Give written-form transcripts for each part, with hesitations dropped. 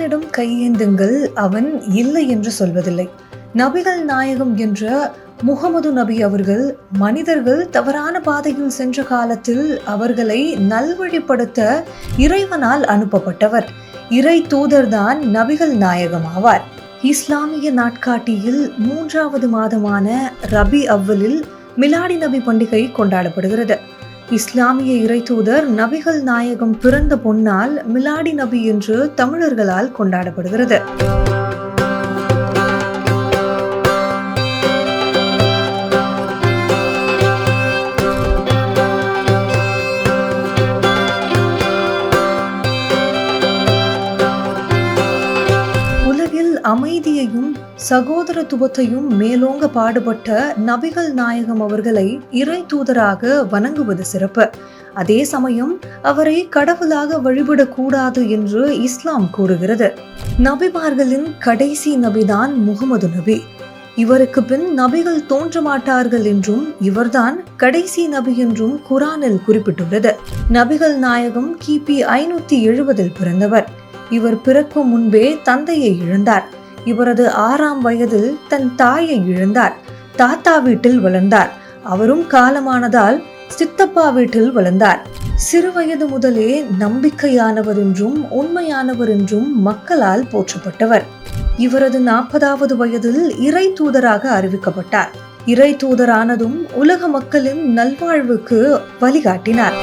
அவனிடம் கையேந்துங்கள், அவன் இல்லை என்று சொல்வதில்லை. நபிகள் நாயகம் என்ற முகமது நபி அவர்கள் மனிதர்கள் தவறான பாதையில் சென்ற காலத்தில் அவர்களை நல்வழிப்படுத்த இறைவனால் அனுப்பப்பட்டவர். இறை தூதர்தான் நபிகள் நாயகம் ஆவார். இஸ்லாமிய நாட்காட்டியில் 3வது மாதமான ரபி அவ்வலில் மிலாடி நபி பண்டிகை கொண்டாடப்படுகிறது. இஸ்லாமிய இறை தூதர் நபிகள் நாயகம் பிறந்த பொன்னால் மிலாடி நபி என்று தமிழர்களால் கொண்டாடப்படுகிறது. அமைதியையும் சகோதரத்துவத்தையும் மேலோங்க பாடுபட்ட நபிகள் நாயகம் அவர்களை இறை தூதராக வணங்குவது சிறப்பு. அதே சமயம் அவரை கடவுளாக வழிபடக்கூடாது என்று இஸ்லாம் கூறுகிறது. நபிமார்களின் கடைசி நபிதான் முகமது நபி. இவருக்கு பின் நபிகள் தோன்ற மாட்டார்கள் என்றும் இவர்தான் கடைசி நபி என்றும் குரானில் குறிப்பிட்டுள்ளது. நபிகள் நாயகம் கிபி 570 பிறந்தவர். இவர் பிறக்கும் முன்பே தந்தையை இழந்தார். இவரது 6ஆம் வயதில் தன் தாயை இழந்தார். தாத்தா வீட்டில் வளர்ந்தார். அவரும் காலமானதால் சித்தப்பா வீட்டில் வளர்ந்தார். சிறு வயது முதலே நம்பிக்கையானவர் என்றும் உண்மையானவர் என்றும் மக்களால் போற்றப்பட்டவர். இவரது 40வது வயதில் இறை தூதராக அறிவிக்கப்பட்டார். இறை தூதரானதும் உலக மக்களின் நல்வாழ்வுக்கு வழிகாட்டினார்.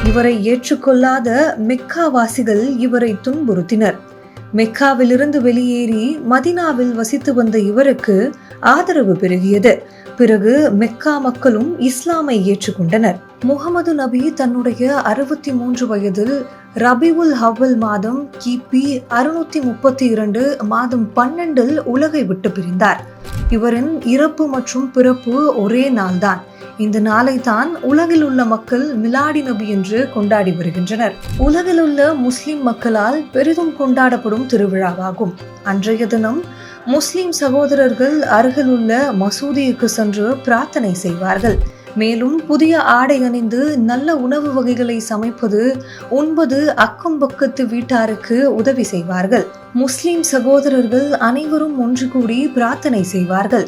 இவரை ஏற்றுக்கொள்ளாத மெக்காவாசிகள் இவரை துன்புறுத்தினர். மெக்காவிலிருந்து வெளியேறி மதினாவில் வசித்து வந்த இவருக்கு ஆதரவு பெருகியது. பிறகு மெக்கா மக்களும் இஸ்லாமை ஏற்றுக்கொண்டனர். முகமது நபி தன்னுடைய 63 வயதில் ரபியுல் அவ்வல் மாதம் கிபி 632 மாதம் 12 உலகை விட்டு பிரிந்தார். இவரின் இறப்பு மற்றும் பிறப்பு ஒரே நாள்தான். இந்த நாளை தான் உலகில் உள்ள மக்கள் மிலாடி நபி என்று கொண்டாடி வருகின்றனர். உலகில் உள்ள முஸ்லிம் மக்களால் பெரிதும் கொண்டாடப்படும் திருவிழாவாகும். அன்றைய தினம் முஸ்லிம் சகோதரர்கள் அருகில் உள்ள மசூதிக்கு சென்று பிரார்த்தனை செய்வார்கள். மேலும் புதிய ஆடை அணிந்து நல்ல உணவு வகைகளை சமைப்பது, உண்பது, அக்கம் பக்கத்து வீட்டாருக்கு உதவி செய்வார்கள். முஸ்லிம் சகோதரர்கள் அனைவரும் ஒன்று கூடி பிரார்த்தனை செய்வார்கள்.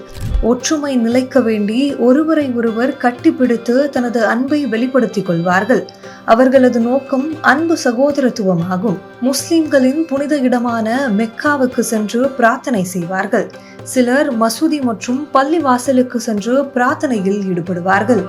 ஒற்றுமை நிலைக்க வேண்டி ஒருவரை ஒருவர் கட்டிப்பிடித்து தனது அன்பை வெளிப்படுத்திக் கொள்வார்கள். அவர்களது நோக்கம் அன்பு சகோதரத்துவமாகும். முஸ்லிம்களின் புனித இடமான மெக்காவுக்கு சென்று பிரார்த்தனை செய்வார்கள். சிலர் மசூதி மற்றும் பள்ளி வாசலுக்கு சென்று பிரார்த்தனையில் ஈடுபடுவார்கள்.